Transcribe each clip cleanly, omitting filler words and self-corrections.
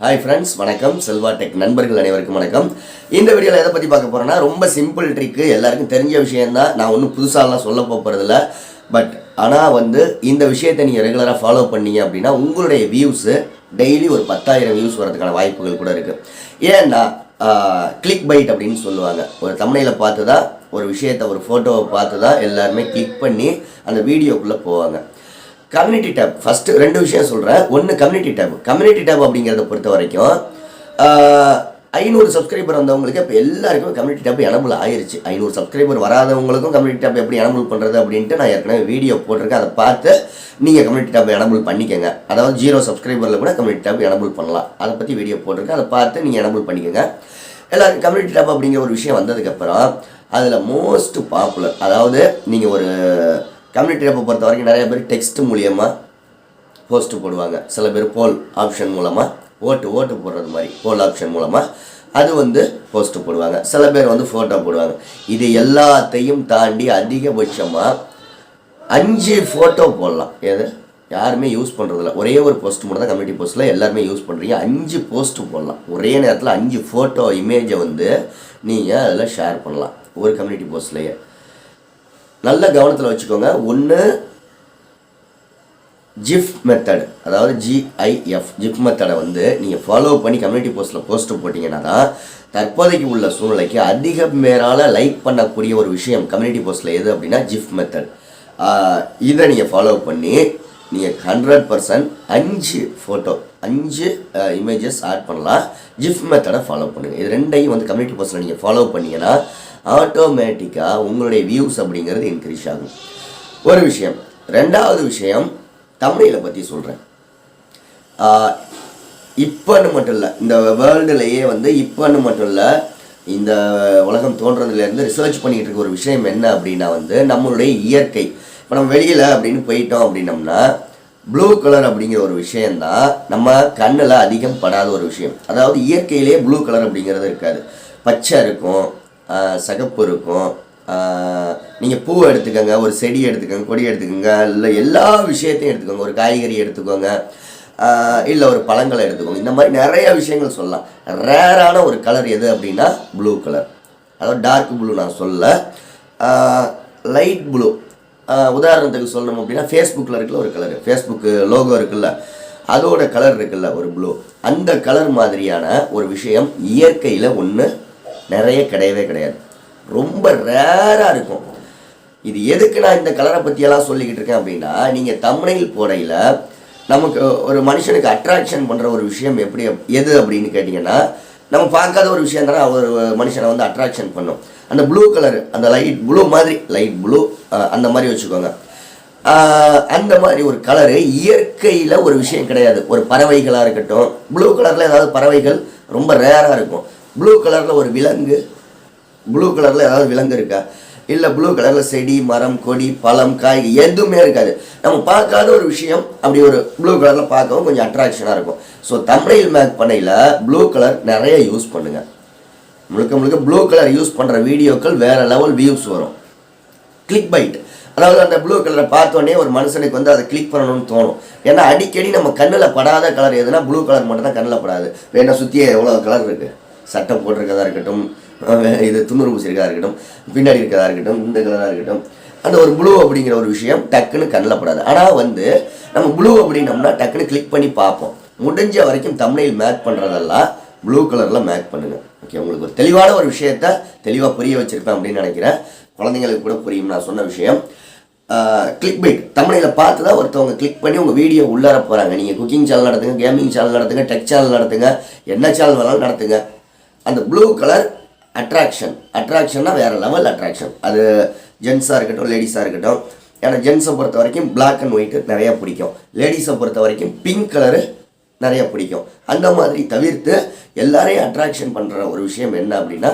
Hi friends, வணக்கம். Selva tech நண்பர்கள் அனைவருக்கும் வணக்கம். இந்த வீடியோவில் எதை பற்றி பார்க்க போகிறேன்னா, ரொம்ப சிம்பிள் ட்ரிக்கு, எல்லாருக்கும் தெரிஞ்ச விஷயந்தான். நான் ஒன்றும் புதுசாலாம் சொல்ல போகிறதில்ல. ஆனால் இந்த விஷயத்தை நீங்கள் ரெகுலராக ஃபாலோ பண்ணீங்க அப்படின்னா உங்களுடைய வியூஸு டெய்லி ஒரு 10,000 வியூஸ் வரதுக்கான வாய்ப்புகள் கூட இருக்குது. ஏன்னா கிளிக் பைட் அப்படின்னு சொல்லுவாங்க. ஒரு தம்ப்நெயிலை பார்த்து தான், ஒரு விஷயத்தை, ஒரு ஃபோட்டோவை பார்த்து தான் எல்லாருமே கிளிக் பண்ணி அந்த வீடியோக்குள்ளே போவாங்க. கம்யூனிட்டி டேப் ஃபஸ்ட்டு 2 விஷயம் சொல்கிறேன். ஒன்று கம்யூனிட்டி டேப் அப்படிங்கிறத பொறுத்த வரைக்கும் 500 சப்ஸ்கிரைபர் வந்தவங்களுக்கு இப்போ எல்லாருக்கும் கம்யூனிட்டி டேப் எனபிள் ஆயிடுச்சு. 500 சப்ஸ்கிரைபர் வராதவங்களுக்கும் கம்யூனிட்டி டேப் எப்படி எனபிள் பண்ணுறது அப்படின்ட்டு நான் ஏற்கனவே வீடியோ போட்டிருக்கேன். அதை பார்த்து நீங்கள் கம்யூனிட்டி டேப் எனபிள் பண்ணிக்கோங்க. அதாவது 0 சப்ஸ்கிரைபரில் கூட கம்யூனிட்டி டேப் எனபிள் பண்ணலாம். அதை பற்றி வீடியோ போட்டிருக்கேன். அதை பார்த்து நீங்கள் எனபிள் பண்ணிக்கோங்க. எல்லாருக்கும் கம்யூனிட்டி டேப் அப்படிங்கிற ஒரு விஷயம் வந்ததுக்கப்புறம் அதில் மோஸ்ட் பாப்புலர், அதாவது நீங்கள் ஒரு கம்யூனிட்டி டேப்பை பொறுத்த வரைக்கும் நிறைய பேர் டெக்ஸ்ட் மூலியமாக போஸ்ட்டு போடுவாங்க. சில பேர் போல் ஆப்ஷன் மூலமாக ஓட்டு போடுறது மாதிரி போல் ஆப்ஷன் மூலமாக அது போஸ்ட்டு போடுவாங்க. சில பேர் ஃபோட்டோ போடுவாங்க. இது எல்லாத்தையும் தாண்டி அதிகபட்சமாக 5 ஃபோட்டோ போடலாம். எது யாருமே யூஸ் பண்ணுறதில்ல. ஒரே ஒரு போஸ்ட் மட்டும் தான் கம்யூனிட்டி போஸ்ட்டில் எல்லாருமே யூஸ் பண்ணுறீங்க. 5 போஸ்ட்டு போடலாம். ஒரே நேரத்தில் 5 ஃபோட்டோ இமேஜை நீங்கள் அதில் ஷேர் பண்ணலாம் ஒரு கம்யூனிட்டி போஸ்ட்லேயே. நல்ல கவனத்தில் வச்சுக்கோங்க. ஒன்று ஜிஃப் மெத்தட், அதாவது ஜிஃப் மெத்தடை நீங்கள் ஃபாலோ பண்ணி கம்யூனிட்டி போஸ்ட்டில் போஸ்ட்டு போட்டிங்கன்னா தான் தற்போதைக்கு உள்ள சூழ்நிலைக்கு அதிக பேரால் லைக் பண்ணக்கூடிய ஒரு விஷயம் கம்யூனிட்டி போஸ்ட்டில் எது அப்படின்னா ஜிஃப் மெத்தட். இதை நீங்கள் ஃபாலோ பண்ணி நீங்கள் 100% 5 ஃபோட்டோ 5 இமேஜஸ் ஆட் பண்ணலாம். ஜிஃப் மெத்தடை ஃபாலோ பண்ணுங்கள். இது ரெண்டையும் கம்யூனிட்டி போஸ்ட்டில் நீங்கள் ஃபாலோ பண்ணிங்கன்னா ஆட்டோமேட்டிக்காக உங்களுடைய வியூஸ் அப்படிங்கிறது இன்க்ரீஸ் ஆகும். ஒரு விஷயம். 2வது விஷயம், தம்ப்நெயிலை பற்றி சொல்கிறேன். இப்போன்னு மட்டும் இல்லை, இந்த வேர்ல்டுலேயே இப்போன்னு மட்டும் இல்லை, இந்த உலகம் தோன்றதுலேருந்து ரிசர்ச் பண்ணிகிட்டு இருக்க ஒரு விஷயம் என்ன அப்படின்னா நம்மளுடைய இயற்கை. இப்போ நம்ம வெளியில் அப்படின்னு போயிட்டோம் அப்படின்னம்னா ப்ளூ கலர் அப்படிங்கிற ஒரு விஷயந்தான் நம்ம கண்ணில் அதிகம் படாத ஒரு விஷயம். அதாவது இயற்கையிலேயே ப்ளூ கலர் அப்படிங்கிறது இருக்காது. பச்சை இருக்கும், சகப்பு இருக்கும். நீங்கள் பூவை எடுத்துக்கோங்க, ஒரு செடி எடுத்துக்கோங்க, கொடி எடுத்துக்கோங்க, இல்லை எல்லா விஷயத்தையும் எடுத்துக்கோங்க. ஒரு காய்கறி எடுத்துக்கோங்க, இல்லை ஒரு பழங்களை எடுத்துக்கோங்க. இந்த மாதிரி நிறைய விஷயங்கள் சொல்லலாம். ரேரான ஒரு கலர் எது அப்படின்னா ப்ளூ கலர். அதாவது டார்க் ப்ளூ நான் சொல்ல, லைட் ப்ளூ. உதாரணத்துக்கு சொல்லணும் அப்படின்னா ஃபேஸ்புக்கில் இருக்குல்ல ஒரு கலர், ஃபேஸ்புக்கு லோகோ இருக்குல்ல, அதோட கலர் இருக்குல்ல ஒரு ப்ளூ, அந்த கலர் மாதிரியான ஒரு விஷயம் இயற்கையில் ஒன்று நிறைய கிடையவே கிடையாது. ரொம்ப ரேராக இருக்கும். இது எதுக்கு நான் இந்த கலரை பற்றியெல்லாம் சொல்லிக்கிட்டு இருக்கேன் அப்படின்னா, நீங்கள் தம்ப்நெயில் போடையில் நமக்கு ஒரு மனுஷனுக்கு அட்ராக்ஷன் பண்ணுற ஒரு விஷயம் எது அப்படின்னு கேட்டிங்கன்னா, நம்ம பார்க்காத ஒரு விஷயம் தானே ஒரு மனுஷனை அட்ராக்ஷன் பண்ணும். அந்த ப்ளூ கலர், அந்த லைட் ப்ளூ அந்த மாதிரி வச்சுக்கோங்க. அந்த மாதிரி ஒரு கலரு இயற்கையில் ஒரு விஷயம் கிடையாது. ஒரு பறவைகளாக இருக்கட்டும், ப்ளூ கலரில் ஏதாவது பறவைகள் ரொம்ப ரேராக இருக்கும். ப்ளூ கலரில் ஒரு விலங்கு, ப்ளூ கலரில் ஏதாவது விலங்கு இருக்கா? இல்லை ப்ளூ கலரில் செடி, மரம், கொடி, பழம், காய் எதுவுமே இருக்காது. நம்ம பார்க்காத ஒரு விஷயம் அப்படி ஒரு ப்ளூ கலரில் பார்க்கவும் கொஞ்சம் அட்ராக்ஷனாக இருக்கும். ஸோ தம்ப்நெயில் மேக் பண்ணையில் ப்ளூ கலர் நிறைய யூஸ் பண்ணுங்கள். முழுக்க ப்ளூ கலர் யூஸ் பண்ணுற வீடியோக்கள் வேறு லெவல் வியூஸ் வரும். கிளிக் பைட், அதாவது அந்த ப்ளூ கலரை பார்த்தோன்னே ஒரு மனுஷனுக்கு அதை கிளிக் பண்ணணும்னு தோணும். ஏன்னா அடிக்கடி நம்ம கண்ணில் படாத கலர் எதுனா ப்ளூ கலர் மட்டும் தான் கண்ணில் படாது. வேணா சுற்றியே எவ்வளோ கலர் இருக்குது. சட்டை போட்டிருக்கதா இருக்கட்டும், இது துண்ணூறு பூசி இருக்கதா இருக்கட்டும், பின்னாடி இருக்கதா இருக்கட்டும், இந்த கலராக இருக்கட்டும், அந்த ஒரு ப்ளூ அப்படிங்கிற ஒரு விஷயம் டக்குன்னு கண்ணில் படாது. ஆனால் நம்ம ப்ளூ அப்படின்னம்னா டக்குன்னு கிளிக் பண்ணி பார்ப்போம். முடிஞ்ச வரைக்கும் தம்ப்நெயில் மேக் பண்ணுறதெல்லாம் ப்ளூ கலரில் மேக் பண்ணுங்கள். ஓகே, உங்களுக்கு ஒரு தெளிவான ஒரு விஷயத்த தெளிவாக புரிய வச்சுருப்பேன் அப்படின்னு நினைக்கிறேன். குழந்தைங்களுக்கு கூட புரியும் நான் சொன்ன விஷயம். கிளிக் பைட் தம்ப்நெயிலை பார்த்து தான் ஒருத்தவங்க கிளிக் பண்ணி உங்கள் வீடியோ உள்ளார போகிறாங்க. நீங்கள் குக்கிங் சேனல் நடத்துங்க, கேமிங் சேனல் நடத்துங்க, டெக் சேனல் நடத்துங்க, என்ன சேனல் வேணாலும் நடத்துங்க. அந்த ப்ளூ கலர் அட்ராக்ஷன்னா வேறு லெவல் அட்ராக்ஷன். அது ஜென்ஸாக இருக்கட்டும், லேடிஸாக இருக்கட்டும். ஏன்னா ஜென்ஸை பொறுத்த வரைக்கும் பிளாக் அண்ட் ஒயிட்டு நிறையா பிடிக்கும். லேடிஸை பொறுத்த வரைக்கும் பிங்க் கலரு நிறையா பிடிக்கும். அந்த மாதிரி தவிர்த்து எல்லாரையும் அட்ராக்ஷன் பண்ணுற ஒரு விஷயம் என்ன அப்படின்னா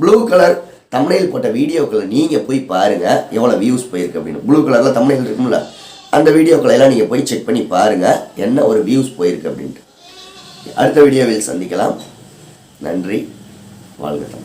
ப்ளூ கலர் தம்ப்நெயில் போட்ட வீடியோக்களை நீங்கள் போய் பாருங்கள் எவ்வளோ வியூஸ் போயிருக்கு அப்படின்னு. ப்ளூ கலரில் தம்ப்நெயில் இருக்கும்ல, அந்த வீடியோக்களை எல்லாம் நீங்கள் போய் செக் பண்ணி பாருங்கள் என்ன ஒரு வியூஸ் போயிருக்கு அப்படின்ட்டு. அடுத்த வீடியோவில் சந்திக்கலாம். நன்றி. வாழ்க.